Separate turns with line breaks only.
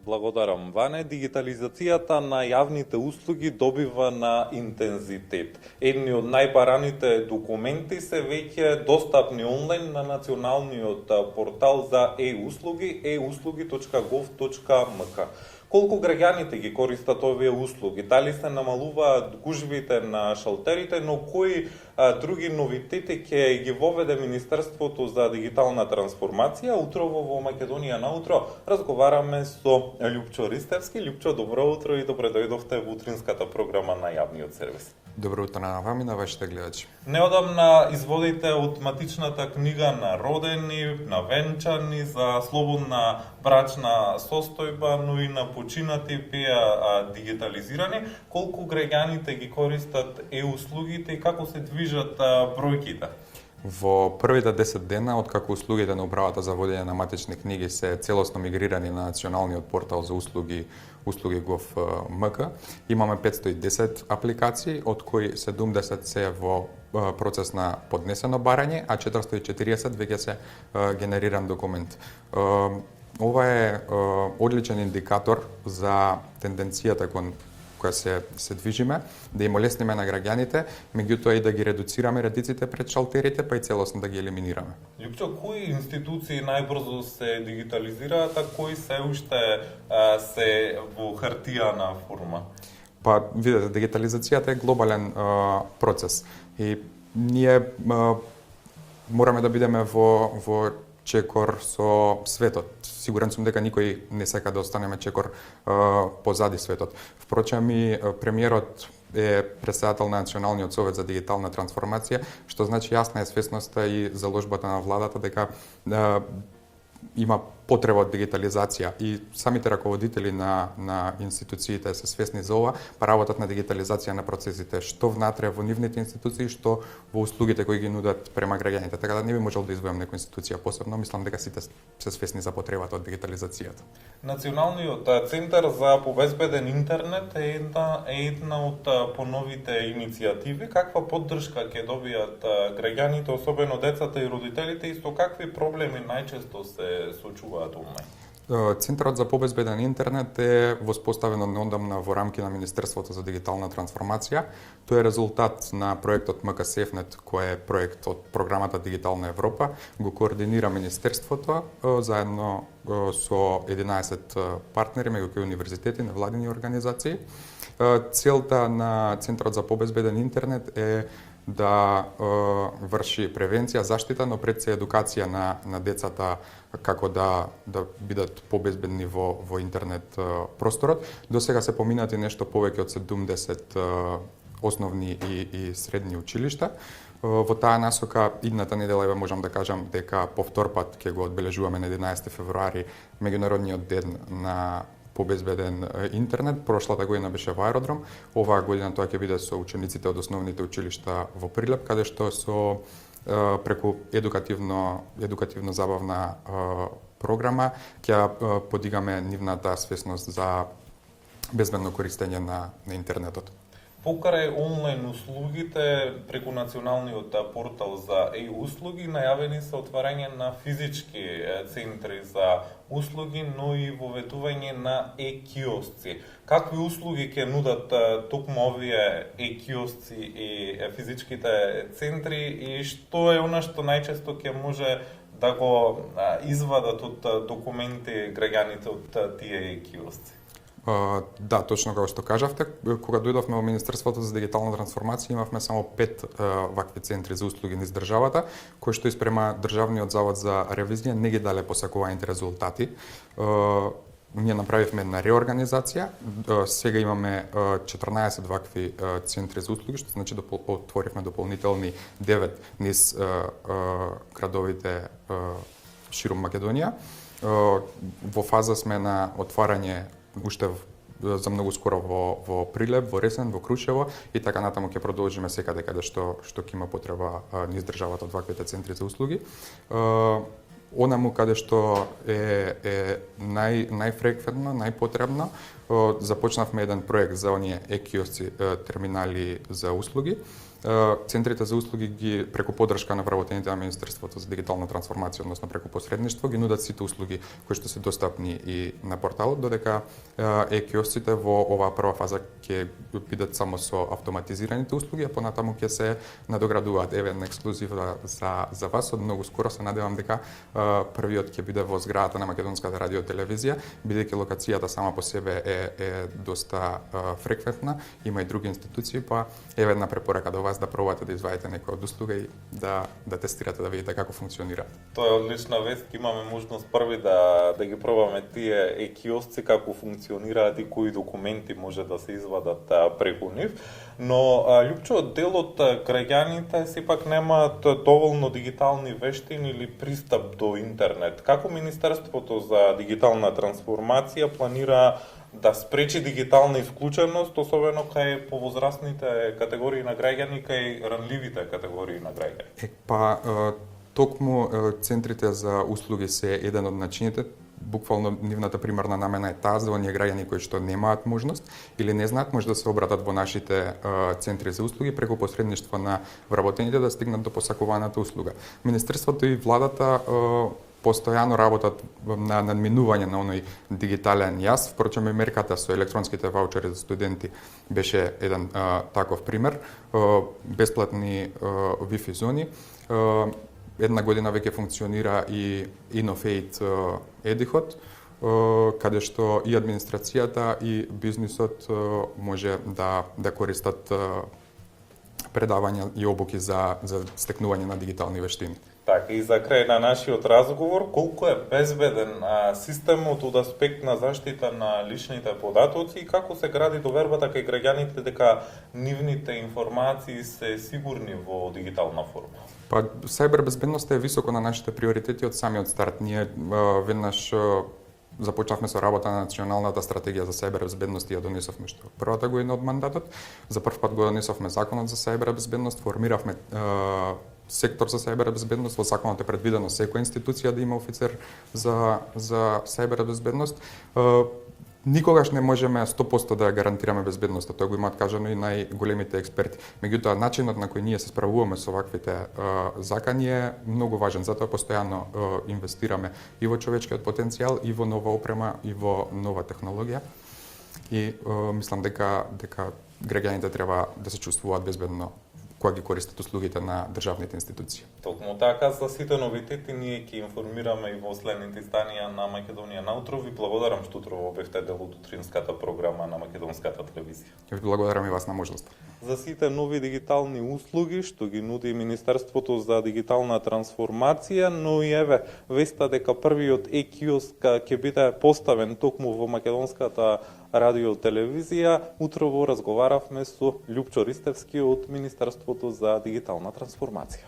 Благодарам, Ване. Дигитализацијата на јавните услуги добива на интензитет. Едни од најбараните документи се веќе достапни онлайн на националниот портал за e-услуги e-услуги.gov.mk. Колку граѓаните ги користат овие услуги? Дали се намалуваат гужвите на шалтерите, но кои други новитети ќе ги воведе Министерството за дигитална трансформација? Утрово во Македонија наутро разговараме со Љупчо Ристевски. Љупчо, добро утро и добре дојдовте во утринската програма на јавниот сервис.
Добро утро на вам и на вашите гледачи.
Неодамна изводите од матичната книга на родени, на венчани, за слободна брачна состојба, но и на починати беа дигитализирани. Колку граѓаните ги користат e-услугите и како се движат бројките?
Во првите 10 дена, откако услугите на управата за водење на матични книги се целосно мигрирани на националниот портал за услуги Gov.mk, имаме 510 апликации, од кои 70 се во процес на поднесено барање, а 440 веќе се генериран документ. Ова е одличен индикатор за тенденцијата кон која се движиме, да им олесниме на граѓаните, меѓутоа и да ги редуцираме редиците пред шалтерите, па и целосно да ги елиминираме.
Љупчо, кои институции најбрзо се дигитализираат, а кои се уште се во хартијана форма?
Па, видете, дигитализацијата е глобален процес и ние мораме да бидеме во чекор со светот. Сигурен сум дека никој не сака да останеме чекор позади светот. Впрочем, и премиерот е претседател на Националниот совет за дигитална трансформација, што значи јасна е свесноста и заложбата на владата дека има потреба од дигитализација и самите раководители на институциите се свесни за ова, па работат на дигитализација на процесите, што внатре во нивните институции, што во услугите кои ги нудат према граѓаните. Така да не би можел да извојам некоја институција посебно, мислам дека сите се свесни за потребата од дигитализацијата.
Националниот центар за побезбеден интернет е една од поновите иницијативи. Каква поддршка ќе добијат граѓаните, особено децата и родителите, и со какви проблеми најчесто се соочуваат?
Центарот за побезбеден интернет е воспоставен однедавна во рамки на Министерството за дигитална трансформација. Тој е резултат на проектот МКСЕФНет, кој е проект од програмата Дигитална Европа. Го координира Министерството заедно со 11 партнери, меѓу кои универзитети, невладини организации. Целта на Центарот за побезбеден интернет е да врши превенција, заштита, но пред се едукација на децата како да бидат побезбедни во интернет просторот. До сега се поминати нешто повеќе од 70 основни и средни училишта. Во таа насока, идната недела можам да кажам дека повторпат ќе го одбележуваме на 11 февруари, меѓународниот ден на побезбеден интернет. Прошлата година беше во аеродром, оваа година тоа ќе биде со учениците од основните училишта во Прилеп, каде што со преку едукативно забавна програма ќе подигаме нивната свесност за безбедно користење на интернетот.
Покрај онлайн услугите, преку националниот портал за e-услуги, најавени се отварање на физички центри за услуги, но и воведување на e-киосци. Какви услуги ќе нудат токму овие e-киосци и физичките центри и што е она што најчесто ќе може да го извадат од документи граѓаните од тие e-киосци?
Да, точно како што кажавте, кога дојдовме во Министерството за дигитална трансформација, имавме само 5 вакви центри за услуги низ државата, кои што испрема Државниот завод за ревизија не ги дале посакуваните резултати. Ние направивме една реорганизација, сега имаме 14 вакви центри за услуги, што значи да отворивме дополнителни 9 низ градовите ширум Македонија. Во фаза сме на отварање уште за многу скоро во Прилеп, во Ресен, во Крушево и така натаму ќе продолжиме секаде каде што ќе има потреба низ државата од ваквите центри за услуги. Онаму каде што е најфреквентно, најпотребно, започнавме еден проект за оние e-киосци терминали за услуги. центрите за услуги ги преку поддршка на вработените на Министерството за дигитална трансформација, односно преку посредништво, ги нудат сите услуги кои што се достапни и на порталот, додека киосците во оваа прва фаза ќе бидат само со автоматизираните услуги, а понатаму ќе се надоградуваат. Еве една ексклузива за вас, од многу скоро се надевам дека првиот ќе биде во зградата на Македонската радио телевизија, бидејќи локацијата сама по себе е доста фреквентна, има и други институции, па еве една препорака до вас да пробате да извадите некоја од услуга и да тестирате, да видите како функционира.
Тоа е одлична вест, имаме можност први да ги пробаме тие киосци како функционираат и кои документи може да се извадат преку нив. Но Лјупчо, дел од граѓаните сепак немаат доволно дигитални вештини или пристап до интернет. Како Министерството за дигитална трансформација планира да спречи дигитална исклученост, особено кај повозрастните категории на граѓани, кај ранливите категории на граѓани?
Токму центрите за услуги се еден од начините. Буквално нивната примарна намена е таа за оние граѓани кои што немаат можност или не знаат, може да се обратат во нашите центри за услуги преку посредништво на вработените да стигнат до посакуваната услуга. Министерството и владата постојано работат на надминување на оној дигитален јаз. Впрочем, и мерката со електронските ваучери за студенти беше еден таков пример. Бесплатни Wi-Fi зони. Една година веќе функционира и Innovate Edihot, каде што и администрацијата и бизнисот може да користат предавања и обуки за стекнување на дигитални вештини.
Така, и за крај на нашиот разговор, колку е безбеден системот од аспект на заштита на личните податоци и како се гради довербата кај граѓаните дека нивните информации се сигурни во дигитална форма?
Па, сајбер безбедноста е високо на нашите приоритети од самиот старт. Ние веднаш започнавме со работа на националната стратегија за сајбер безбедност и ја донесовме што првата година од мандатот. За прв пат го донесовме законот за сајбер безбедност, формиравме сектор за сајбер безбедност, во законот е предвидено секоја институција да има офицер за сајбер безбедност. Никогаш не можеме 100% да гарантираме безбедноста, тоа го имаат кажано и најголемите експерти. Меѓутоа, начинот на кој ние се справуваме со ваквите закани е многу важен, затоа постојано инвестираме и во човечкиот потенцијал, и во нова опрема, и во нова технологија. И мислам дека граѓаните треба да се чувствуваат безбедно кога ги користат услугите на државните институции.
Токму така, за сите новитети ние ќе информираме и во следните изданија на Македонија наутро. Ви благодарам што утрово бевте дел од утринската програма на Македонската телевизија.
Ви благодарам и вас на можноста.
За сите нови дигитални услуги што ги нуди Министерството за дигитална трансформација, но и еве веста дека првиот киоск ќе биде поставен токму во Македонската радио телевизија. Утрово разговаравме со Лјупчо Ристевски од Министерството за дигитална трансформација.